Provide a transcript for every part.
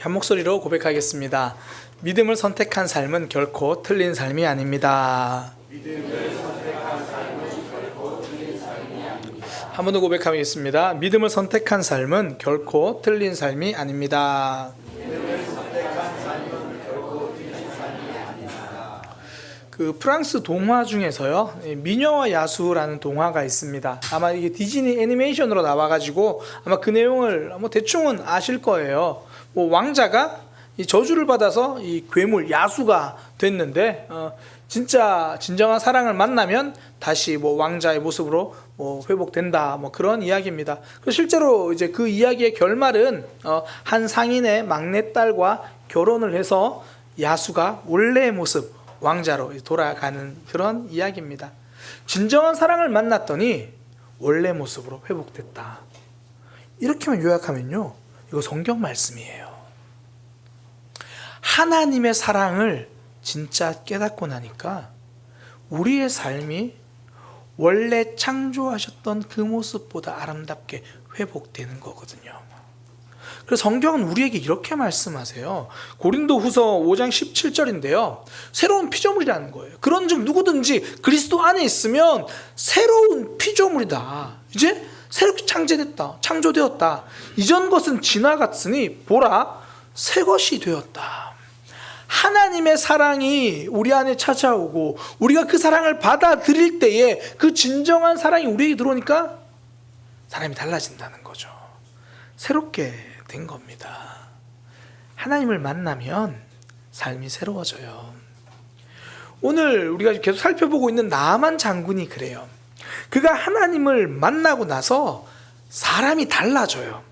한 목소리로 고백하겠습니다. 믿음을 선택한 삶은 결코 틀린 삶이 아닙니다. 한 번 더 고백하겠습니다. 믿음을 선택한 삶은 결코 틀린 삶이 아닙니다. 그 프랑스 동화 중에서요, 미녀와 야수라는 동화가 있습니다. 아마 이게 디즈니 애니메이션으로 나와가지고 아마 그 내용을 대충은 아실 거예요. 왕자가 이 저주를 받아서 이 괴물 야수가 됐는데 진짜 진정한 사랑을 만나면 다시 왕자의 모습으로 회복된다, 그런 이야기입니다. 실제로 이제 그 이야기의 결말은 한 상인의 막내딸과 결혼을 해서 야수가 원래의 모습 왕자로 돌아가는 그런 이야기입니다. 진정한 사랑을 만났더니 원래 모습으로 회복됐다. 이렇게만 요약하면요, 이거 성경 말씀이에요. 하나님의 사랑을 진짜 깨닫고 나니까 우리의 삶이 원래 창조하셨던 그 모습보다 아름답게 회복되는 거거든요. 그래서 성경은 우리에게 이렇게 말씀하세요. 고린도후서 5장 17절인데요. 새로운 피조물이라는 거예요. 그런즉 누구든지 그리스도 안에 있으면 새로운 피조물이다. 이제 새롭게 창조되었다. 이전 것은 지나갔으니 보라, 새 것이 되었다. 하나님의 사랑이 우리 안에 찾아오고 우리가 그 사랑을 받아들일 때에 그 진정한 사랑이 우리에게 들어오니까 사람이 달라진다는 거죠. 새롭게 된 겁니다. 하나님을 만나면 삶이 새로워져요. 오늘 우리가 계속 살펴보고 있는 나만 장군이 그래요. 그가 하나님을 만나고 나서 사람이 달라져요.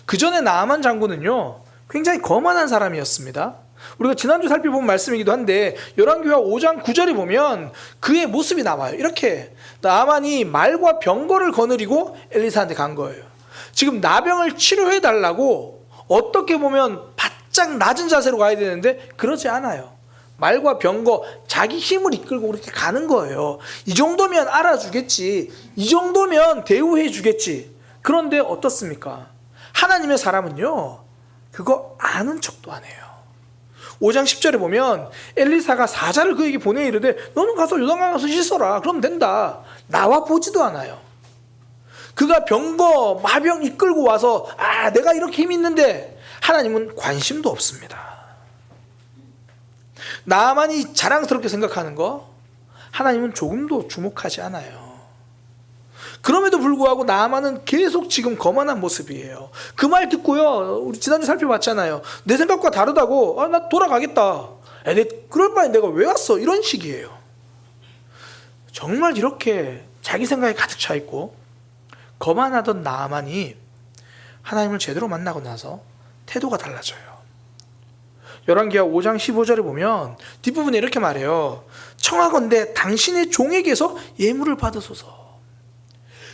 그 전에 나만 장군은요, 굉장히 거만한 사람이었습니다. 우리가 지난주 살펴본 말씀이기도 한데 열왕기하 5장 9절에 보면 그의 모습이 나와요. 이렇게 나만이 말과 병거를 거느리고 엘리사한테 간 거예요. 지금 나병을 치료해 달라고 어떻게 보면 바짝 낮은 자세로 가야 되는데 그러지 않아요. 말과 병거, 자기 힘을 이끌고 그렇게 가는 거예요. 이 정도면 알아주겠지, 이 정도면 대우해 주겠지. 그런데 어떻습니까? 하나님의 사람은요, 그거 아는 척도 안 해요. 5장 10절에 보면 엘리사가 사자를 그에게 보내 이르되 너는 가서 요단강 가서 씻어라. 그러면 된다. 나와 보지도 않아요. 그가 병거, 마병 이끌고 와서 내가 이렇게 힘이 있는데 하나님은 관심도 없습니다. 나만이 자랑스럽게 생각하는 거 하나님은 조금도 주목하지 않아요. 그럼에도 불구하고 나만은 계속 지금 거만한 모습이에요. 그 말 듣고요, 우리 지난주 살펴봤잖아요. 내 생각과 다르다고, 나 돌아가겠다. 그럴 바에 내가 왜 왔어? 이런 식이에요. 정말 이렇게 자기 생각에 가득 차 있고 거만하던 나만이 하나님을 제대로 만나고 나서 태도가 달라져요. 열왕기하 5장 15절에 보면 뒷부분에 이렇게 말해요. 청하건대 당신의 종에게서 예물을 받으소서.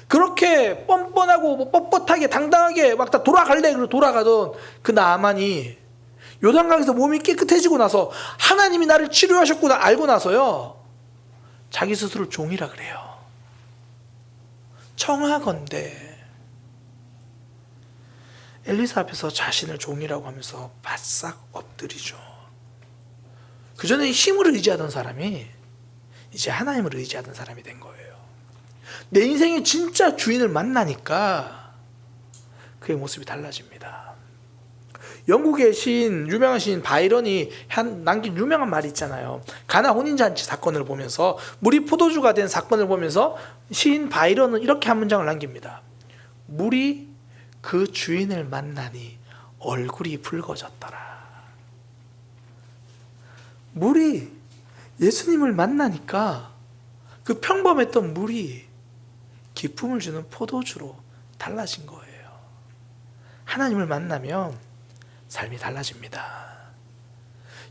그렇게 뻔뻔하고 뻣뻣하게 당당하게 막 다 돌아갈래 그러고 돌아가던 그 나만이 요단강에서 몸이 깨끗해지고 나서 하나님이 나를 치료하셨구나 알고 나서요, 자기 스스로 종이라 그래요. 청하건대 엘리사 앞에서 자신을 종이라고 하면서 바싹 엎드리죠. 그 전에 힘을 의지하던 사람이 이제 하나님을 의지하던 사람이 된 거예요. 내 인생의 진짜 주인을 만나니까 그의 모습이 달라집니다. 영국의 유명한 시인 바이런이 남긴 유명한 말이 있잖아요. 가나 혼인잔치 사건을 보면서, 물이 포도주가 된 사건을 보면서 시인 바이런은 이렇게 한 문장을 남깁니다. 물이 그 주인을 만나니 얼굴이 붉어졌더라. 물이 예수님을 만나니까 그 평범했던 물이 기쁨을 주는 포도주로 달라진 거예요. 하나님을 만나면 삶이 달라집니다.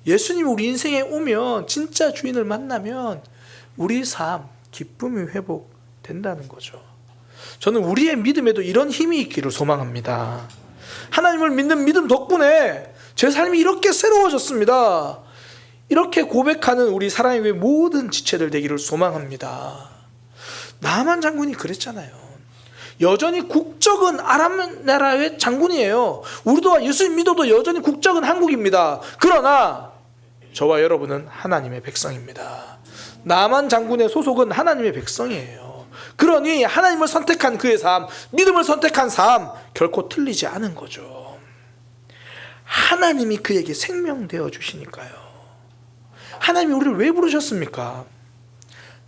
예수님이 우리 인생에 오면, 진짜 주인을 만나면 우리 삶, 기쁨이 회복된다는 거죠. 저는 우리의 믿음에도 이런 힘이 있기를 소망합니다. 하나님을 믿는 믿음 덕분에 제 삶이 이렇게 새로워졌습니다. 이렇게 고백하는 우리 사랑의 모든 지체들 되기를 소망합니다. 나만 장군이 그랬잖아요. 여전히 국적은 아람 나라의 장군이에요. 우리도 예수 믿어도 여전히 국적은 한국입니다. 그러나 저와 여러분은 하나님의 백성입니다. 나만 장군의 소속은 하나님의 백성이에요. 그러니 하나님을 선택한 그의 삶, 믿음을 선택한 삶 결코 틀리지 않은 거죠. 하나님이 그에게 생명 되어 주시니까요. 하나님이 우리를 왜 부르셨습니까?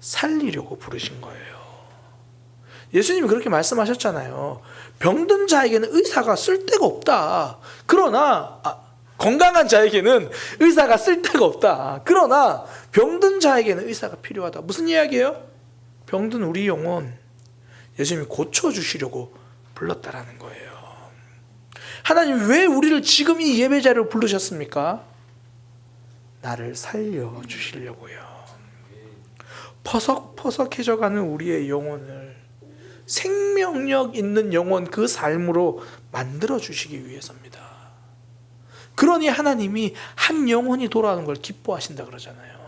살리려고 부르신 거예요. 예수님이 그렇게 말씀하셨잖아요. 병든 자에게는 의사가 쓸데가 없다. 그러나 건강한 자에게는 의사가 쓸데가 없다. 그러나 병든 자에게는 의사가 필요하다. 무슨 이야기예요? 병든 우리 영혼 예수님이 고쳐주시려고 불렀다라는 거예요. 하나님 왜 우리를 지금 이 예배 자리로 부르셨습니까? 나를 살려주시려고요. 퍼석퍼석해져가는 우리의 영혼을 생명력 있는 영혼, 그 삶으로 만들어주시기 위해서입니다. 그러니 하나님이 한 영혼이 돌아오는 걸 기뻐하신다 그러잖아요.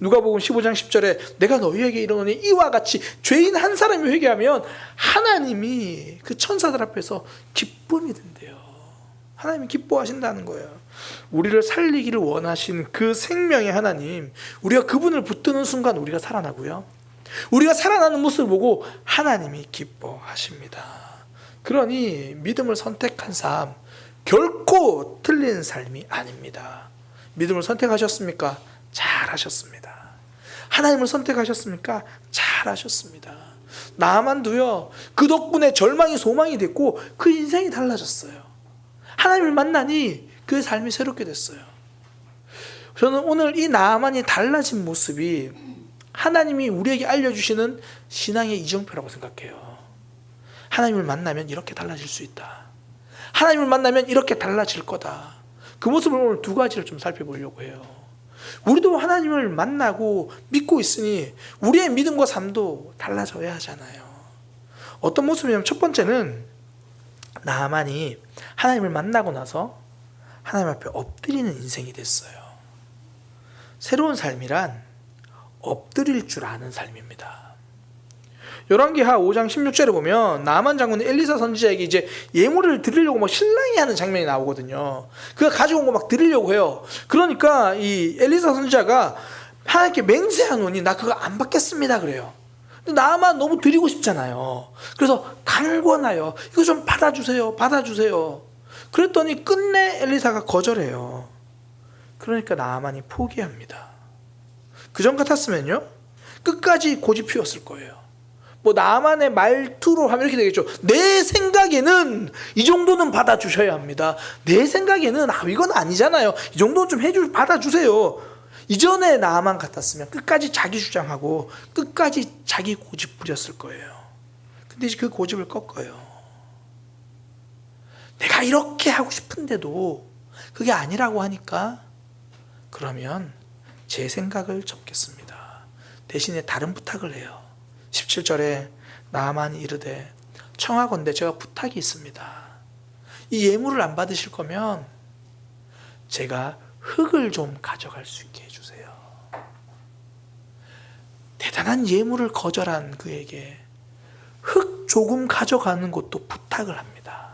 누가복음 15장 10절에 내가 너희에게 이르노니 이와 같이 죄인 한 사람이 회개하면 하나님이 그 천사들 앞에서 기쁨이 된대요. 하나님이 기뻐하신다는 거예요. 우리를 살리기를 원하신 그 생명의 하나님, 우리가 그분을 붙드는 순간 우리가 살아나고요, 우리가 살아나는 모습을 보고 하나님이 기뻐하십니다. 그러니 믿음을 선택한 삶 결코 틀린 삶이 아닙니다. 믿음을 선택하셨습니까? 잘하셨습니다. 하나님을 선택하셨습니까? 잘하셨습니다. 나만도요, 그 덕분에 절망이 소망이 됐고 그 인생이 달라졌어요. 하나님을 만나니 그의 삶이 새롭게 됐어요. 저는 오늘 이 나만이 달라진 모습이 하나님이 우리에게 알려주시는 신앙의 이정표라고 생각해요. 하나님을 만나면 이렇게 달라질 수 있다. 하나님을 만나면 이렇게 달라질 거다. 그 모습을 오늘 두 가지를 좀 살펴보려고 해요. 우리도 하나님을 만나고 믿고 있으니 우리의 믿음과 삶도 달라져야 하잖아요. 어떤 모습이냐면 첫 번째는 나만이 하나님을 만나고 나서 하나님 앞에 엎드리는 인생이 됐어요. 새로운 삶이란 엎드릴 줄 아는 삶입니다. 열왕기하 5장 16절에 보면 나만 장군이 엘리사 선지자에게 이제 예물을 드리려고 막 신랑이 하는 장면이 나오거든요. 그가 가지고 온 거 막 드리려고 해요. 그러니까 이 엘리사 선지자가 하나님께 맹세하노니 나 그거 안 받겠습니다 그래요. 근데 나만 너무 드리고 싶잖아요. 그래서 강권하여 이거 좀 받아주세요, 받아주세요. 그랬더니 끝내 엘리사가 거절해요. 그러니까 나만이 포기합니다. 그전 같았으면요, 끝까지 고집 피웠을 거예요. 뭐 나만의 말투로 하면 이렇게 되겠죠. 내 생각에는 이 정도는 받아주셔야 합니다. 내 생각에는 이건 아니잖아요. 이 정도는 좀 받아주세요. 이전에 나만 같았으면 끝까지 자기 주장하고 끝까지 자기 고집 부렸을 거예요. 근데 이제 그 고집을 꺾어요. 내가 이렇게 하고 싶은데도 그게 아니라고 하니까 그러면 제 생각을 접겠습니다. 대신에 다른 부탁을 해요. 17절에 나만이 이르되 청하건대 제가 부탁이 있습니다. 이 예물을 안 받으실 거면 제가 흙을 좀 가져갈 수 있게 해주세요. 대단한 예물을 거절한 그에게 흙 조금 가져가는 것도 부탁을 합니다.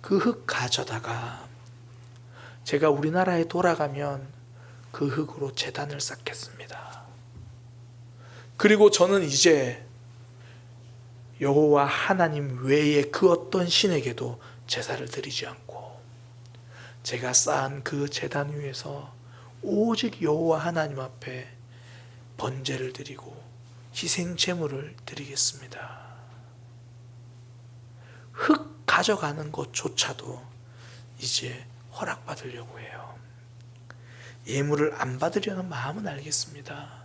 그 흙 가져다가 제가 우리나라에 돌아가면 그 흙으로 제단을 쌓겠습니다. 그리고 저는 이제 여호와 하나님 외에 그 어떤 신에게도 제사를 드리지 않고 제가 쌓은 그 제단 위에서 오직 여호와 하나님 앞에 번제를 드리고 희생 제물을 드리겠습니다. 흙 가져가는 것조차도 이제 허락받으려고 해요. 예물을 안 받으려는 마음은 알겠습니다.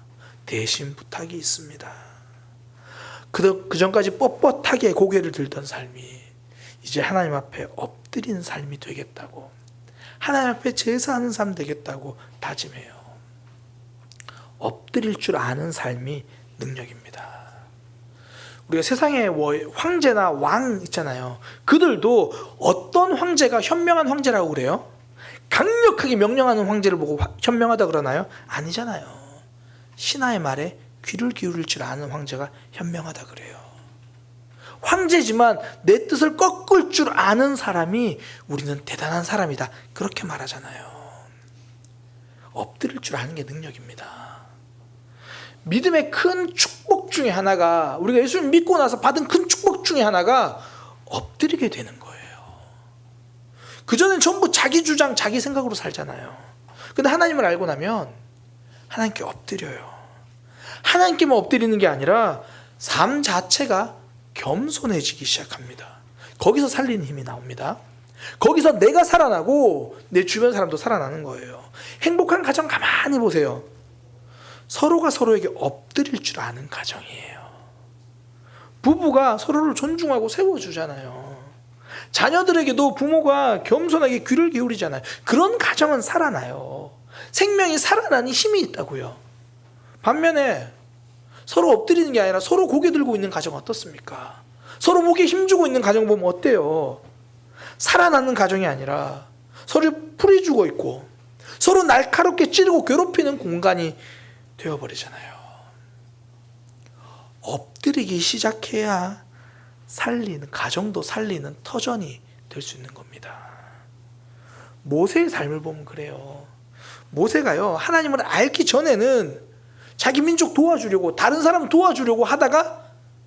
대신 부탁이 있습니다. 그 전까지 뻣뻣하게 고개를 들던 삶이 이제 하나님 앞에 엎드린 삶이 되겠다고, 하나님 앞에 제사하는 삶 되겠다고 다짐해요. 엎드릴 줄 아는 삶이 능력입니다. 우리가 세상에 황제나 왕 있잖아요. 그들도 어떤 황제가 현명한 황제라고 그래요? 강력하게 명령하는 황제를 보고 현명하다 그러나요? 아니잖아요. 신하의 말에 귀를 기울일 줄 아는 황제가 현명하다 그래요. 황제지만 내 뜻을 꺾을 줄 아는 사람이 우리는 대단한 사람이다. 그렇게 말하잖아요. 엎드릴 줄 아는 게 능력입니다. 믿음의 큰 축복 중에 하나가, 우리가 예수님 믿고 나서 받은 큰 축복 중에 하나가 엎드리게 되는 거예요. 그전엔 전부 자기 주장, 자기 생각으로 살잖아요. 근데 하나님을 알고 나면 하나님께 엎드려요. 하나님께만 엎드리는 게 아니라 삶 자체가 겸손해지기 시작합니다. 거기서 살리는 힘이 나옵니다. 거기서 내가 살아나고 내 주변 사람도 살아나는 거예요. 행복한 가정 가만히 보세요. 서로가 서로에게 엎드릴 줄 아는 가정이에요. 부부가 서로를 존중하고 세워주잖아요. 자녀들에게도 부모가 겸손하게 귀를 기울이잖아요. 그런 가정은 살아나요. 생명이 살아나는 힘이 있다고요. 반면에 서로 엎드리는 게 아니라 서로 고개 들고 있는 가정 어떻습니까? 서로 목에 힘주고 있는 가정 보면 어때요? 살아나는 가정이 아니라 서로 풀이 주고 있고 서로 날카롭게 찌르고 괴롭히는 공간이 되어버리잖아요. 엎드리기 시작해야 살리는, 가정도 살리는 터전이 될 수 있는 겁니다. 모세의 삶을 보면 그래요. 모세가요, 하나님을 알기 전에는 자기 민족 도와주려고, 다른 사람 도와주려고 하다가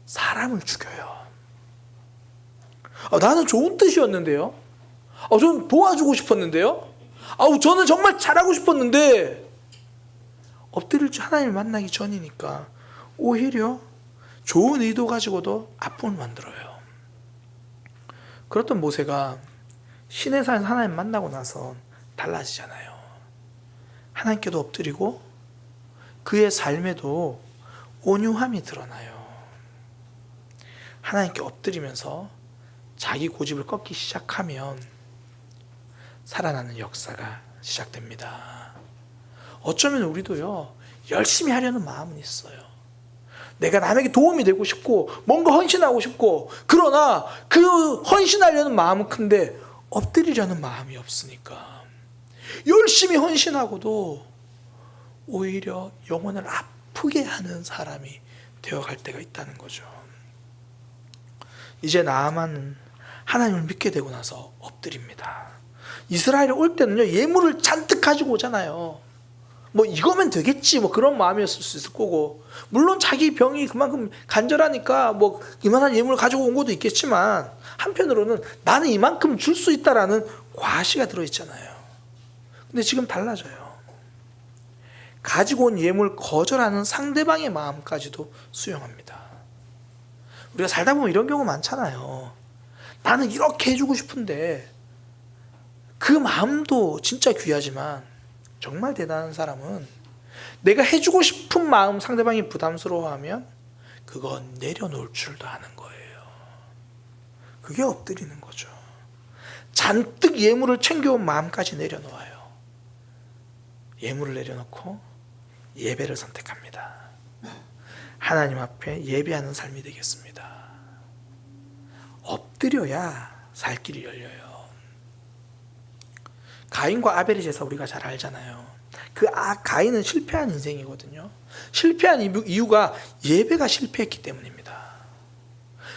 사람을 죽여요. 나는 좋은 뜻이었는데요. 저는 도와주고 싶었는데요. 저는 정말 잘하고 싶었는데, 엎드릴 줄 하나님을 만나기 전이니까 오히려 좋은 의도 가지고도 아픔을 만들어요. 그렇던 모세가 시내산에서 하나님 만나고 나서 달라지잖아요. 하나님께도 엎드리고 그의 삶에도 온유함이 드러나요. 하나님께 엎드리면서 자기 고집을 꺾기 시작하면 살아나는 역사가 시작됩니다. 어쩌면 우리도요, 열심히 하려는 마음은 있어요. 내가 남에게 도움이 되고 싶고 뭔가 헌신하고 싶고, 그러나 그 헌신하려는 마음은 큰데 엎드리려는 마음이 없으니까 열심히 헌신하고도 오히려 영혼을 아프게 하는 사람이 되어갈 때가 있다는 거죠. 이제 나아만은 하나님을 믿게 되고 나서 엎드립니다. 이스라엘에 올 때는요, 예물을 잔뜩 가지고 오잖아요. 이거면 되겠지, 그런 마음이었을 수 있을 거고, 물론 자기 병이 그만큼 간절하니까 이만한 예물을 가지고 온 것도 있겠지만, 한편으로는 나는 이만큼 줄 수 있다라는 과시가 들어있잖아요. 근데 지금 달라져요. 가지고 온 예물 거절하는 상대방의 마음까지도 수용합니다. 우리가 살다 보면 이런 경우 많잖아요. 나는 이렇게 해주고 싶은데, 그 마음도 진짜 귀하지만 정말 대단한 사람은 내가 해주고 싶은 마음 상대방이 부담스러워하면 그건 내려놓을 줄도 아는 거예요. 그게 엎드리는 거죠. 잔뜩 예물을 챙겨온 마음까지 내려놓아요. 예물을 내려놓고 예배를 선택합니다. 하나님 앞에 예배하는 삶이 되겠습니다. 엎드려야 살 길이 열려요. 가인과 아벨의 제사 우리가 잘 알잖아요. 가인은 실패한 인생이거든요. 실패한 이유가 예배가 실패했기 때문입니다.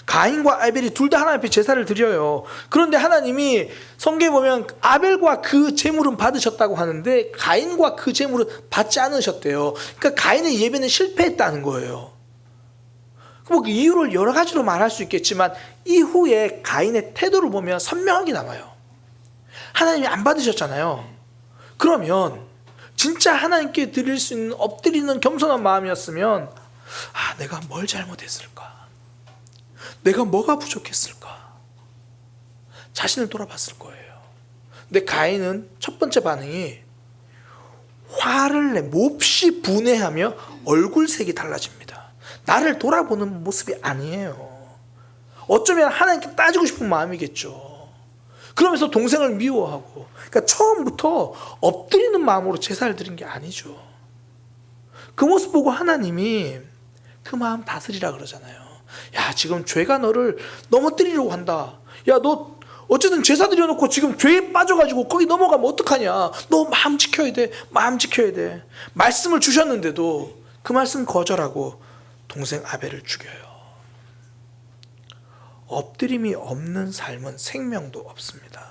가인과 아벨이 둘 다 하나님 앞에 제사를 드려요. 그런데 하나님이 성경에 보면 아벨과 그 제물은 받으셨다고 하는데 가인과 그 제물은 받지 않으셨대요. 그러니까 가인의 예배는 실패했다는 거예요. 그 이유를 여러 가지로 말할 수 있겠지만 이후에 가인의 태도를 보면 선명하게 나와요. 하나님이 안 받으셨잖아요. 그러면 진짜 하나님께 드릴 수 있는 엎드리는 겸손한 마음이었으면 내가 뭘 잘못했을까? 내가 뭐가 부족했을까? 자신을 돌아봤을 거예요. 근데 가인은 첫 번째 반응이 화를 내 몹시 분해하며 얼굴색이 달라집니다. 나를 돌아보는 모습이 아니에요. 어쩌면 하나님께 따지고 싶은 마음이겠죠. 그러면서 동생을 미워하고, 그러니까 처음부터 엎드리는 마음으로 제사를 드린 게 아니죠. 그 모습 보고 하나님이 그 마음 다스리라 그러잖아요. 야, 지금 죄가 너를 넘어뜨리려고 한다. 야, 너 어쨌든 제사 드려놓고 지금 죄에 빠져가지고 거기 넘어가면 어떡하냐. 너 마음 지켜야 돼. 마음 지켜야 돼. 말씀을 주셨는데도 그 말씀 거절하고 동생 아벨을 죽여요. 엎드림이 없는 삶은 생명도 없습니다.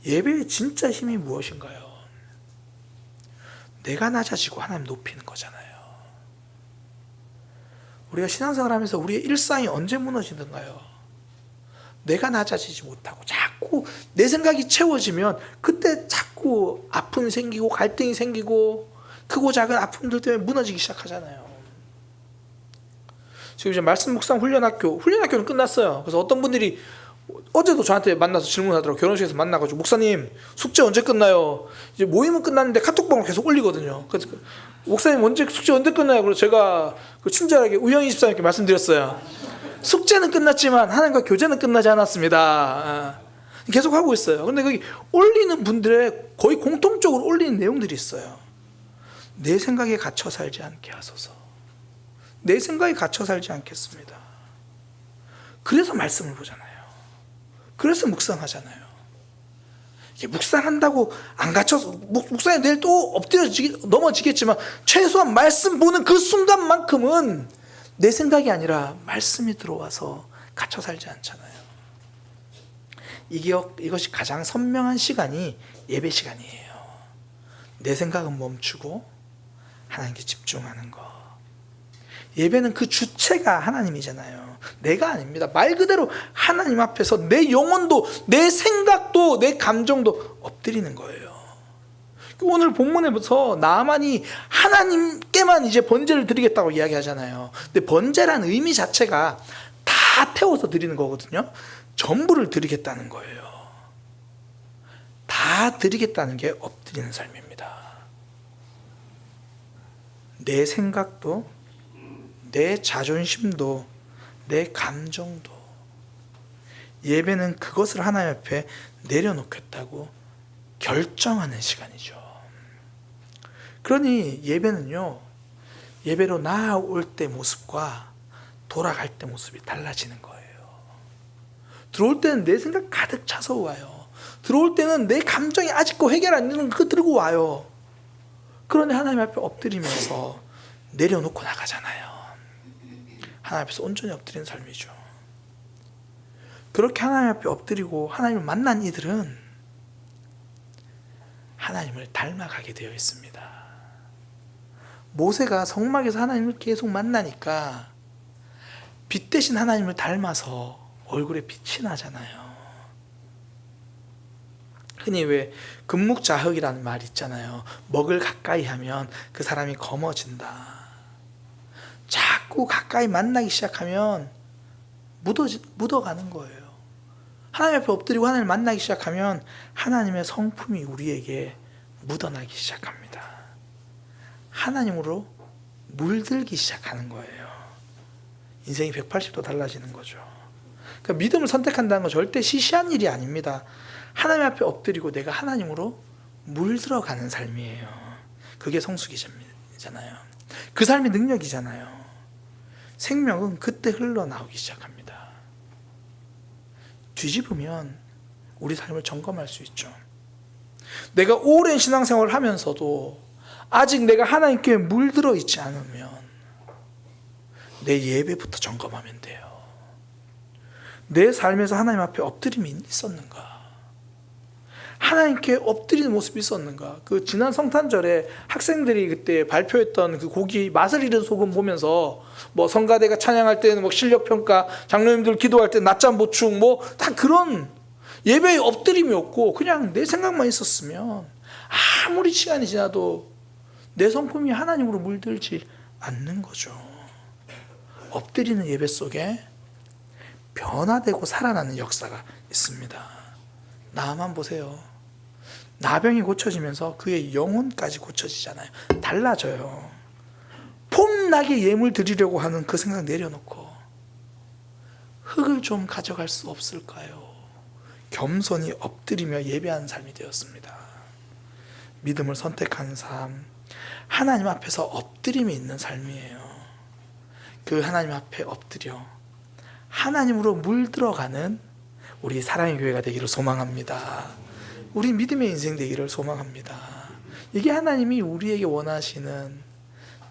예배의 진짜 힘이 무엇인가요? 내가 낮아지고 하나님 높이는 거잖아요. 우리가 신앙생활 하면서 우리의 일상이 언제 무너지는가요? 내가 낮아지지 못하고 자꾸 내 생각이 채워지면 그때 자꾸 아픔이 생기고 갈등이 생기고 크고 작은 아픔들 때문에 무너지기 시작하잖아요. 지금 이제 말씀 묵상 훈련학교는 끝났어요. 그래서 어떤 분들이 어제도 저한테 만나서 질문하더라고요. 결혼식에서 만나가지고 목사님 숙제 언제 끝나요? 이제 모임은 끝났는데 카톡방을 계속 올리거든요. 그래서 목사님 숙제 언제 끝나요? 그래서 제가 친절하게 우영희 집사님께 말씀드렸어요. 숙제는 끝났지만 하나님과 교제는 끝나지 않았습니다. 계속 하고 있어요. 근데 거기 올리는 분들의 거의 공통적으로 올리는 내용들이 있어요. 내 생각에 갇혀 살지 않게 하소서. 내 생각에 갇혀 살지 않겠습니다. 그래서 말씀을 보잖아요. 그래서 묵상하잖아요. 이게 묵상한다고 안 갇혀서 묵상에 내일 또 넘어지겠지만 최소한 말씀 보는 그 순간만큼은 내 생각이 아니라 말씀이 들어와서 갇혀 살지 않잖아요. 이것이 가장 선명한 시간이 예배 시간이에요. 내 생각은 멈추고 하나님께 집중하는 거. 예배는 그 주체가 하나님이잖아요. 내가 아닙니다. 말 그대로 하나님 앞에서 내 영혼도 내 생각도 내 감정도 엎드리는 거예요. 오늘 본문에서 나아만이 하나님께만 이제 번제를 드리겠다고 이야기하잖아요. 근데 번제란 의미 자체가 다 태워서 드리는 거거든요. 전부를 드리겠다는 거예요. 다 드리겠다는 게 엎드리는 삶입니다. 내 생각도 내 자존심도 내 감정도. 예배는 그것을 하나님 앞에 내려놓겠다고 결정하는 시간이죠. 그러니 예배는요, 예배로 나아올 때 모습과 돌아갈 때 모습이 달라지는 거예요. 들어올 때는 내 생각 가득 차서 와요. 들어올 때는 내 감정이 아직도 해결 안 되는 거 들고 와요. 그런데 하나님 앞에 엎드리면서 내려놓고 나가잖아요. 하나님 앞에서 온전히 엎드리는 삶이죠. 그렇게 하나님 앞에 엎드리고 하나님을 만난 이들은 하나님을 닮아가게 되어 있습니다. 모세가 성막에서 하나님을 계속 만나니까 빛 대신 하나님을 닮아서 얼굴에 빛이 나잖아요. 흔히 왜 금묵자흑이라는 말 있잖아요. 먹을 가까이 하면 그 사람이 검어진다. 자꾸 가까이 만나기 시작하면 묻어가는 거예요. 하나님 앞에 엎드리고 하나님을 만나기 시작하면 하나님의 성품이 우리에게 묻어나기 시작합니다. 하나님으로 물들기 시작하는 거예요. 인생이 180도 달라지는 거죠. 그러니까 믿음을 선택한다는 건 절대 시시한 일이 아닙니다. 하나님 앞에 엎드리고 내가 하나님으로 물들어가는 삶이에요. 그게 성숙이잖아요. 그 삶이 능력이잖아요. 생명은 그때 흘러나오기 시작합니다. 뒤집으면 우리 삶을 점검할 수 있죠. 내가 오랜 신앙생활을 하면서도 아직 내가 하나님께 물들어 있지 않으면 내 예배부터 점검하면 돼요. 내 삶에서 하나님 앞에 엎드림이 있었는가? 하나님께 엎드리는 모습이 있었는가? 그 지난 성탄절에 학생들이 그때 발표했던 그 곡이 맛을 잃은 소금 보면서 뭐 성가대가 찬양할 때는 뭐 실력 평가, 장로님들 기도할 때 낮잠 보충 뭐 다 그런 예배에 엎드림이 없고 그냥 내 생각만 있었으면 아무리 시간이 지나도 내 성품이 하나님으로 물들지 않는 거죠. 엎드리는 예배 속에 변화되고 살아나는 역사가 있습니다. 나만 보세요. 나병이 고쳐지면서 그의 영혼까지 고쳐지잖아요. 달라져요. 폼나게 예물 드리려고 하는 그 생각 내려놓고 흙을 좀 가져갈 수 없을까요? 겸손히 엎드리며 예배하는 삶이 되었습니다. 믿음을 선택하는 삶, 하나님 앞에서 엎드림이 있는 삶이에요. 그 하나님 앞에 엎드려 하나님으로 물들어가는 우리 사랑의 교회가 되기를 소망합니다. 우리 믿음의 인생 되기를 소망합니다. 이게 하나님이 우리에게 원하시는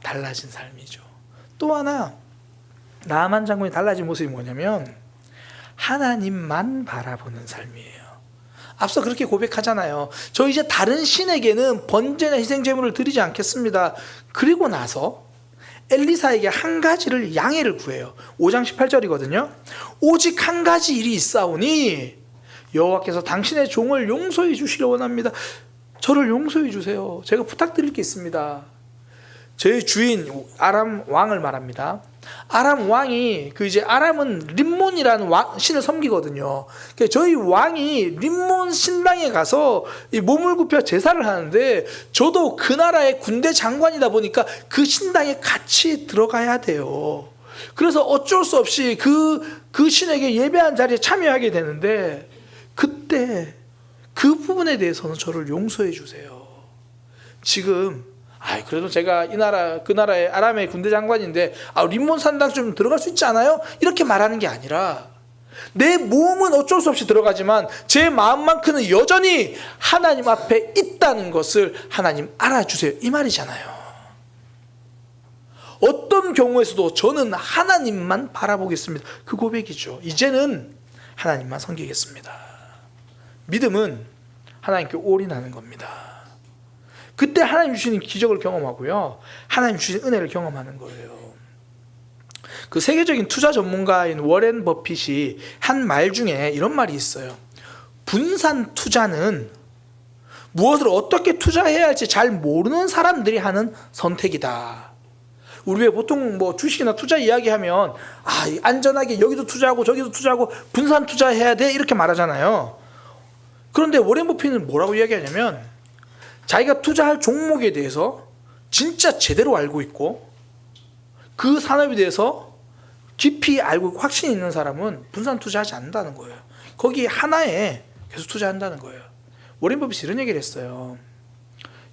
달라진 삶이죠. 또 하나, 나아만 장군이 달라진 모습이 뭐냐면 하나님만 바라보는 삶이에요. 앞서 그렇게 고백하잖아요. 저 이제 다른 신에게는 번제나 희생 제물을 드리지 않겠습니다. 그리고 나서 엘리사에게 한 가지를 양해를 구해요. 5장 18절이거든요. 오직 한 가지 일이 있사오니 여호와께서 당신의 종을 용서해 주시려 원합니다. 저를 용서해 주세요. 제가 부탁드릴 게 있습니다. 제 주인 아람 왕을 말합니다. 아람 왕이 아람은 림몬이라는 신을 섬기거든요. 저희 왕이 림몬 신당에 가서 몸을 굽혀 제사를 하는데 저도 그 나라의 군대 장관이다 보니까 그 신당에 같이 들어가야 돼요. 그래서 어쩔 수 없이 그 신에게 예배한 자리에 참여하게 되는데 그때 그 부분에 대해서는 저를 용서해 주세요. 지금 그래도 제가 그 나라의 아람의 군대 장관인데 림몬 산당 좀 들어갈 수 있지 않아요? 이렇게 말하는 게 아니라 내 몸은 어쩔 수 없이 들어가지만 제 마음만큼은 여전히 하나님 앞에 있다는 것을 하나님 알아주세요. 이 말이잖아요. 어떤 경우에서도 저는 하나님만 바라보겠습니다. 그 고백이죠. 이제는 하나님만 섬기겠습니다. 믿음은 하나님께 올인하는 겁니다. 그때 하나님 주시는 기적을 경험하고요. 하나님 주신 은혜를 경험하는 거예요. 그 세계적인 투자 전문가인 워렌 버핏이 한 말 중에 이런 말이 있어요. 분산 투자는 무엇을 어떻게 투자해야 할지 잘 모르는 사람들이 하는 선택이다. 우리 왜 보통 주식이나 투자 이야기하면 안전하게 여기도 투자하고 저기도 투자하고 분산 투자해야 돼 이렇게 말하잖아요. 그런데 워렌 버핏은 뭐라고 이야기하냐면 자기가 투자할 종목에 대해서 진짜 제대로 알고 있고 그 산업에 대해서 깊이 알고 확신이 있는 사람은 분산 투자하지 않는다는 거예요. 거기 하나에 계속 투자한다는 거예요. 워렌 버핏이 이런 얘기를 했어요.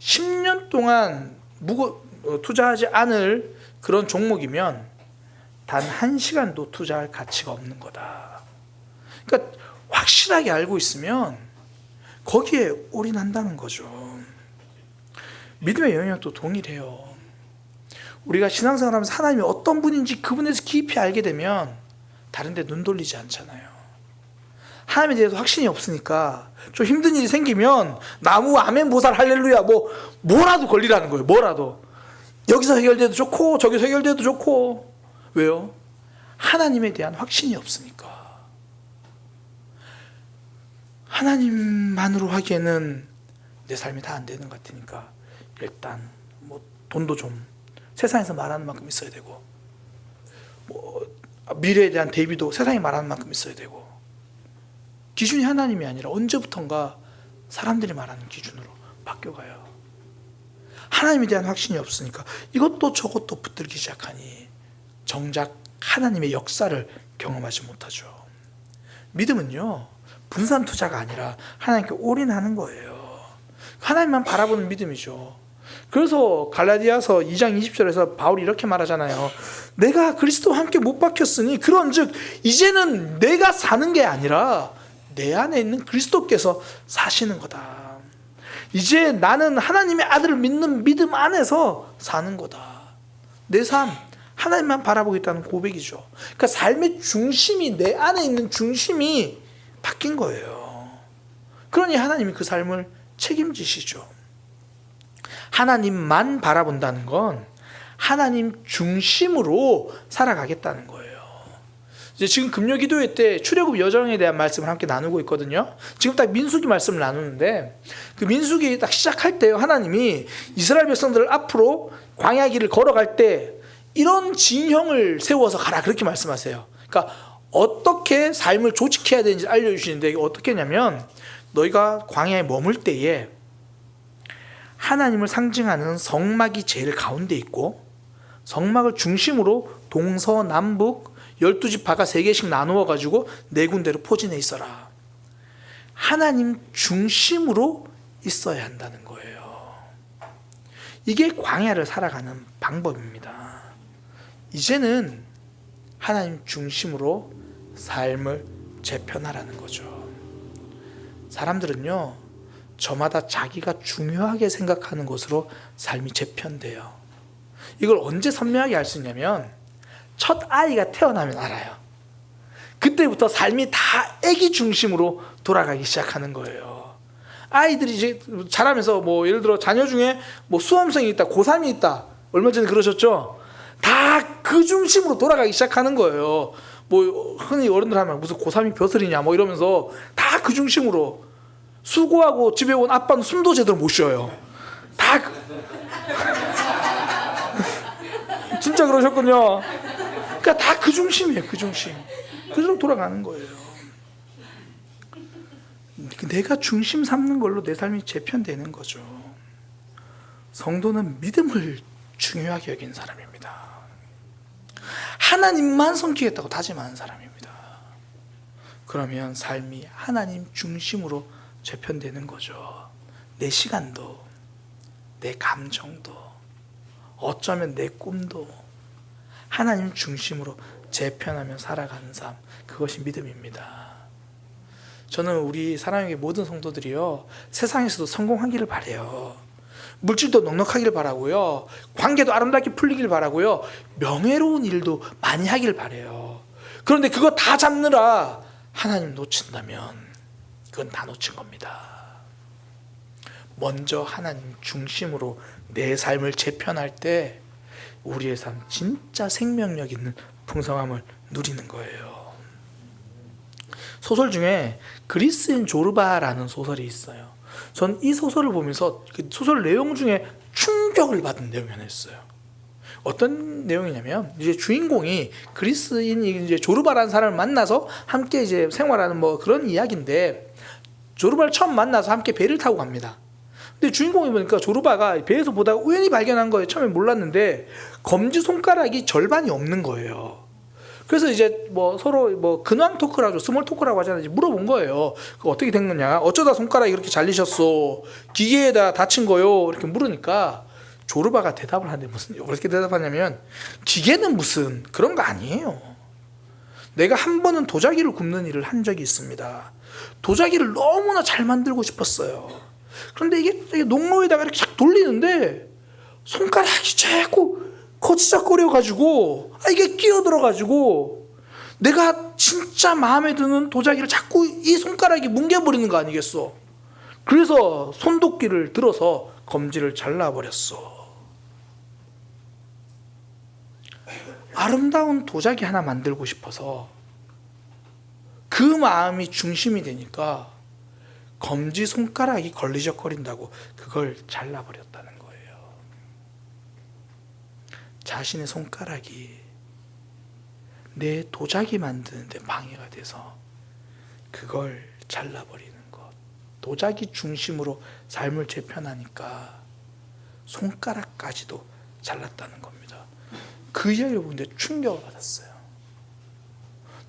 10년 동안 투자하지 않을 그런 종목이면 단 1시간도 투자할 가치가 없는 거다. 그러니까 확실하게 알고 있으면 거기에 올인한다는 거죠. 믿음의 영역도 동일해요. 우리가 신앙생활하면서 하나님이 어떤 분인지 그분에서 깊이 알게 되면 다른 데 눈 돌리지 않잖아요. 하나님에 대해서 확신이 없으니까 좀 힘든 일이 생기면 나무 아멘 보살 할렐루야 뭐라도 걸리라는 거예요. 뭐라도 여기서 해결돼도 좋고 저기서 해결돼도 좋고. 왜요? 하나님에 대한 확신이 없으니까. 하나님만으로 하기에는 내 삶이 다 안 되는 것 같으니까 일단 돈도 좀 세상에서 말하는 만큼 있어야 되고 미래에 대한 대비도 세상이 말하는 만큼 있어야 되고 기준이 하나님이 아니라 언제부턴가 사람들이 말하는 기준으로 바뀌어가요. 하나님에 대한 확신이 없으니까 이것도 저것도 붙들기 시작하니 정작 하나님의 역사를 경험하지 못하죠. 믿음은요 분산 투자가 아니라 하나님께 올인하는 거예요. 하나님만 바라보는 믿음이죠. 그래서 갈라디아서 2장 20절에서 바울이 이렇게 말하잖아요. 내가 그리스도와 함께 못 박혔으니 그런즉 이제는 내가 사는 게 아니라 내 안에 있는 그리스도께서 사시는 거다. 이제 나는 하나님의 아들을 믿는 믿음 안에서 사는 거다. 내 삶 하나님만 바라보겠다는 고백이죠. 그러니까 삶의 중심이 내 안에 있는 중심이 바뀐 거예요. 그러니 하나님이 그 삶을 책임지시죠. 하나님만 바라본다는 건 하나님 중심으로 살아가겠다는 거예요. 이제 지금 금요기도회 때 출애굽 여정에 대한 말씀을 함께 나누고 있거든요. 지금 딱 민수기 말씀을 나누는데 그 민수기 딱 시작할 때 하나님이 이스라엘 백성들을 앞으로 광야 길을 걸어갈 때 이런 진형을 세워서 가라 그렇게 말씀하세요. 그러니까 어떻게 삶을 조직해야 되는지 알려주시는데 어떻게 했냐면 너희가 광야에 머물 때에 하나님을 상징하는 성막이 제일 가운데 있고 성막을 중심으로 동서남북 12지파가 3개씩 나누어 가지고 4군데로 포진해 있어라. 하나님 중심으로 있어야 한다는 거예요. 이게 광야를 살아가는 방법입니다. 이제는 하나님 중심으로 삶을 재편하라는 거죠. 사람들은요 저마다 자기가 중요하게 생각하는 것으로 삶이 재편돼요. 이걸 언제 선명하게 알 수 있냐면 첫 아이가 태어나면 알아요. 그때부터 삶이 다 아기 중심으로 돌아가기 시작하는 거예요. 아이들이 이제 자라면서 뭐 예를 들어 자녀 중에 뭐 수험생이 있다, 고3이 있다. 얼마 전에 그러셨죠? 다 그 중심으로 돌아가기 시작하는 거예요. 뭐 흔히 어른들 하면 무슨 고3이 벼슬이냐 뭐 이러면서 다 그 중심으로. 수고하고 집에 온 아빠는 숨도 제대로 못 쉬어요. 다 진짜 그러셨군요. 그러니까 다 그 중심이에요. 그 중심. 그대로 돌아가는 거예요. 내가 중심 삼는 걸로 내 삶이 재편되는 거죠. 성도는 믿음을 중요하게 여긴 사람입니다. 하나님만 섬기겠다고 다짐하는 사람입니다. 그러면 삶이 하나님 중심으로 재편되는 거죠. 내 시간도, 내 감정도, 어쩌면 내 꿈도 하나님 중심으로 재편하며 살아가는 삶, 그것이 믿음입니다. 저는 우리 사랑의 모든 성도들이요, 세상에서도 성공하기를 바라요. 물질도 넉넉하길 바라고요, 관계도 아름답게 풀리길 바라고요, 명예로운 일도 많이 하길 바라요. 그런데 그거 다 잡느라 하나님 놓친다면 그건 다 놓친 겁니다. 먼저 하나님 중심으로 내 삶을 재편할 때 우리의 삶 진짜 생명력 있는 풍성함을 누리는 거예요. 소설 중에 그리스인 조르바라는 소설이 있어요. 전 이 소설을 보면서 그 소설 내용 중에 충격을 받은 내용이 하나 있어요. 어떤 내용이냐면, 이제 주인공이 그리스인 이제 조르바라는 사람을 만나서 함께 이제 생활하는 뭐 그런 이야기인데, 조르바를 처음 만나서 함께 배를 타고 갑니다. 근데 주인공이 보니까 조르바가 배에서 보다가 우연히 발견한 거예요. 처음에 몰랐는데 검지 손가락이 절반이 없는 거예요. 그래서 이제 뭐 서로 뭐 근황 토크라고, 스몰 토크라고 하잖아요. 이제 물어본 거예요. 그 어떻게 된 거냐? 어쩌다 손가락이 그렇게 잘리셨어? 기계에다 다친 거요? 이렇게 물으니까 조르바가 대답을 하는데, 무슨 어떻게 대답하냐면, 기계는 무슨 그런 거 아니에요. 내가 한 번은 도자기를 굽는 일을 한 적이 있습니다. 도자기를 너무나 잘 만들고 싶었어요. 그런데 이게 농로에다가 이렇게 쫙 돌리는데 손가락이 자꾸 거치적거려가지고 이게 끼어들어가지고 내가 진짜 마음에 드는 도자기를 자꾸 이 손가락이 뭉개버리는 거 아니겠어. 그래서 손도끼를 들어서 검지를 잘라버렸어. 아름다운 도자기 하나 만들고 싶어서 그 마음이 중심이 되니까 검지 손가락이 걸리적거린다고 그걸 잘라버렸다는 거예요. 자신의 손가락이 내 도자기 만드는데 방해가 돼서 그걸 잘라버리는 것. 도자기 중심으로 삶을 재편하니까 손가락까지도 잘랐다는 겁니다. 그 이야기를 보는데 충격을 받았어요.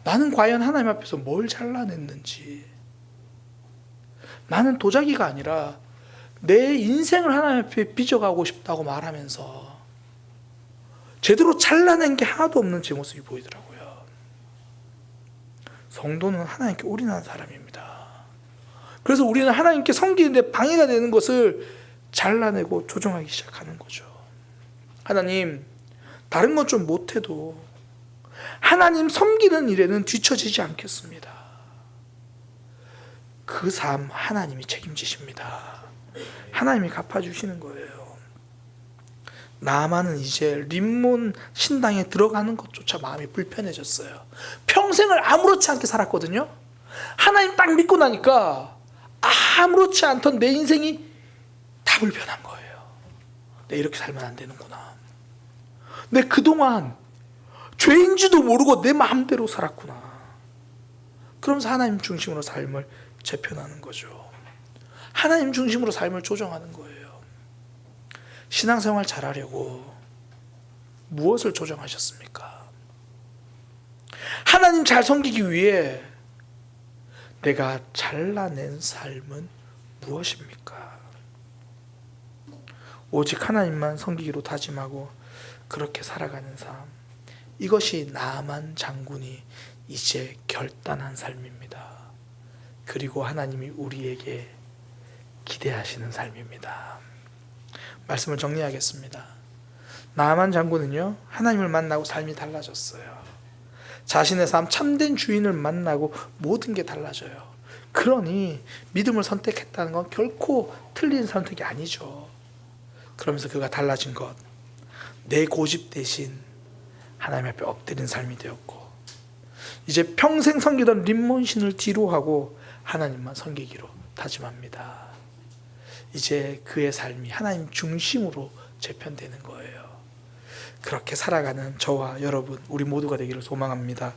나는 과연 하나님 앞에서 뭘 잘라냈는지. 나는 도자기가 아니라 내 인생을 하나님 앞에 빚어가고 싶다고 말하면서 제대로 잘라낸 게 하나도 없는 제 모습이 보이더라고요. 성도는 하나님께 올인하는 사람입니다. 그래서 우리는 하나님께 섬기는데 방해가 되는 것을 잘라내고 조정하기 시작하는 거죠. 하나님, 다른 건 좀 못해도 하나님 섬기는 일에는 뒤처지지 않겠습니다. 그 삶 하나님이 책임지십니다. 하나님이 갚아주시는 거예요. 나만은 이제 림몬 신당에 들어가는 것조차 마음이 불편해졌어요. 평생을 아무렇지 않게 살았거든요. 하나님 딱 믿고 나니까 아무렇지 않던 내 인생이 다 불편한 거예요. 내가 이렇게 살면 안 되는구나. 내 그동안 죄인지도 모르고 내 마음대로 살았구나. 그러면서 하나님 중심으로 삶을 재편하는 거죠. 하나님 중심으로 삶을 조정하는 거예요. 신앙생활 잘하려고 무엇을 조정하셨습니까? 하나님 잘 섬기기 위해 내가 잘라낸 삶은 무엇입니까? 오직 하나님만 섬기기로 다짐하고 그렇게 살아가는 삶, 이것이 나만 장군이 이제 결단한 삶입니다. 그리고 하나님이 우리에게 기대하시는 삶입니다. 말씀을 정리하겠습니다. 나아만 장군은요, 하나님을 만나고 삶이 달라졌어요. 자신의 삶, 참된 주인을 만나고 모든 게 달라져요. 그러니 믿음을 선택했다는 건 결코 틀린 선택이 아니죠. 그러면서 그가 달라진 것, 내 고집 대신 하나님 앞에 엎드린 삶이 되었고, 이제 평생 섬기던 림몬신을 뒤로하고 하나님만 섬기기로 다짐합니다. 이제 그의 삶이 하나님 중심으로 재편되는 거예요. 그렇게 살아가는 저와 여러분, 우리 모두가 되기를 소망합니다.